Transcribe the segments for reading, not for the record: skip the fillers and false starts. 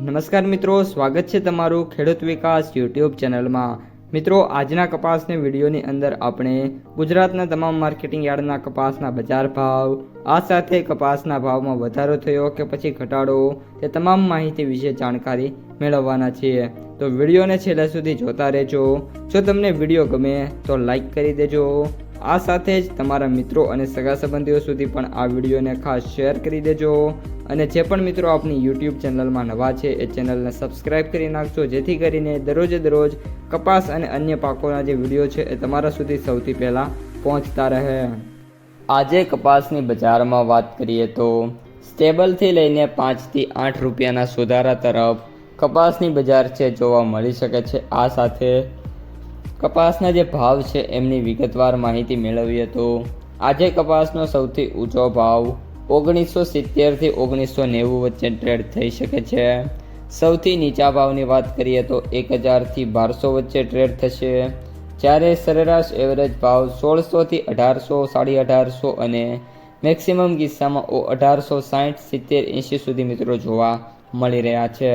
નમસ્કાર મિત્રો, સ્વાગત છે તમારું ખેડૂત વિકાસ યુટ્યુબ ચેનલમાં। મિત્રો, આજના કપાસની વિડીયોની અંદર આપણે ગુજરાતના તમામ માર્કેટિંગ યાર્ડના કપાસના બજાર ભાવ, આ સાથે કપાસના ભાવમાં વધારો થયો કે પછી ઘટાડો, તે તમામ માહિતી વિશે જાણકારી મેળવવાના છીએ। તો વિડીયોને છેલ્લે સુધી જોતા રહેજો। જો તમને વિડીયો ગમે તો લાઈક કરી દેજો। આ સાથે જ તમારા મિત્રો અને સગા સંબંધીઓ સુધી પણ આ વિડીયોને ખાસ શેર કરી દેજો। અને જે પણ મિત્રો આપણી યુટ્યુબ ચેનલમાં નવા છે એ ચેનલને સબસ્ક્રાઈબ કરી નાખજો, જેથી કરીને દરરોજ કપાસ અને અન્ય પાકોના જે વિડીયો છે એ તમારા સુધી સૌથી પહેલાં પહોંચતા રહે। આજે કપાસની બજારમાં વાત કરીએ તો સ્ટેબલથી લઈને 5 થી 8 રૂપિયાના સુધારા તરફ કપાસની બજાર છે જોવા મળી શકે છે। આ સાથે કપાસના જે ભાવ છે એમની વિગતવાર માહિતી મેળવીએ તો આજે કપાસનો સૌથી ઊંચો ભાવ 1970 થી 1990 વચ્ચે ટ્રેડ થઈ શકે છે। સૌથી નીચા ભાવની વાત કરીએ તો 1000 થી 1200 વચ્ચે ટ્રેડ થશે, જ્યારે સરેરાશ એવરેજ ભાવ 1600 થી 1800, 1850 અને મેક્સિમમ કિસ્સામાં 1860, 70, 80 સુધી મિત્રો જોવા મળી રહ્યા છે।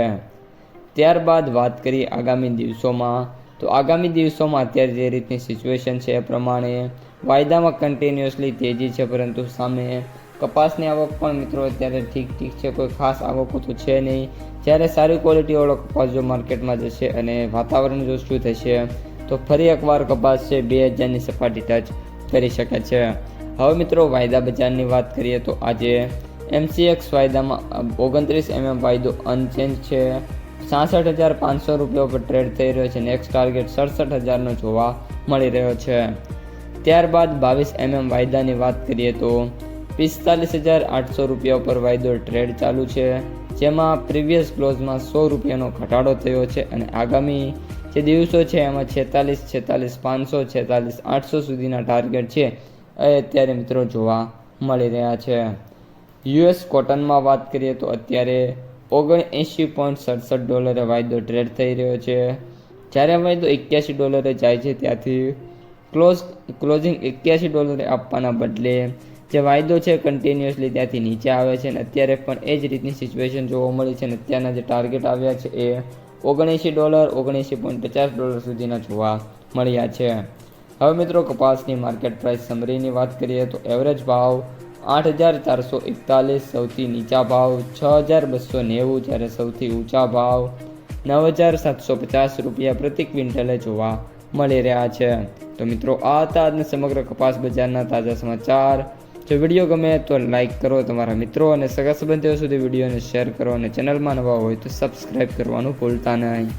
ત્યારબાદ વાત કરીએ આગામી દિવસોમાં, તો આગામી દિવસોમાં અત્યારે જે રીતની સિચ્યુએશન છે એ પ્રમાણે વાયદામાં કન્ટિન્યુઅસલી તેજી છે, પરંતુ સામે કપાસની આવક પણ મિત્રો અત્યારે ઠીક છે, કોઈ ખાસ આવકો તો છે નહીં। જ્યારે સારી ક્વોલિટીવાળો કપાસ જો માર્કેટમાં જશે અને વાતાવરણ જો શું થશે તો ફરી એકવાર કપાસ છે 2000ની સપાટી ટચ કરી શકે છે। હવે મિત્રો વાયદા બજારની વાત કરીએ તો આજે MCX વાયદામાં 29 વાયદો અનચેન્જ છે, 66,500 રૂપિયા પર ટ્રેડ થઈ રહ્યો છે। નેક્સ્ટ ટાર્ગેટ 67,000નો જોવા મળી રહ્યો છે। ત્યારબાદ 22 વાયદાની વાત કરીએ તો 45,800 રૂપિયા પર વાયદો ટ્રેડ ચાલુ છે, જેમાં પ્રીવિયસ ક્લોઝમાં 100 રૂપિયાનો ઘટાડો થયો છે અને આગામી જે દિવસો છે એમાં 46,500, 46,800 સુધીના ટાર્ગેટ છે એ અત્યારે મિત્રો જોવા મળી રહ્યા છે। US કોટનમાં વાત કરીએ તો અત્યારે $79.67 વાયદો ટ્રેડ થઈ રહ્યો છે, જ્યારે વાયદો $81 જાય છે ત્યાંથી ક્લોઝિંગ $81 આપવાના બદલે જે વાયદો છે કન્ટિન્યુઅસલી ત્યાંથી નીચે આવે છે અને અત્યારે પણ એ જ રીતની સિચ્યુએશન જોવા મળી છે અને અત્યારના જે ટાર્ગેટ આવ્યા છે એ $79, $79.50 સુધીના જોવા મળ્યા છે। હવે મિત્રો કપાસની માર્કેટ પ્રાઇસ સમરીની વાત કરીએ તો એવરેજ ભાવ 8,441, સૌથી નીચા ભાવ 6,290, જ્યારે સૌથી ઊંચા ભાવ 9,750 રૂપિયા પ્રતિ ક્વિન્ટલે જોવા મળી રહ્યા છે। તો મિત્રો આ હતા આજના સમગ્ર કપાસ બજારના તાજા સમાચાર। જો વિડીયો ગમે તો લાઈક કરો, તમારા મિત્રો અને સગા સંબંધીઓ સુધી વિડીયોને શેર કરો અને ચેનલમાં નવા હોય તો સબસ્ક્રાઈબ કરવાનું ભૂલતા નહીં।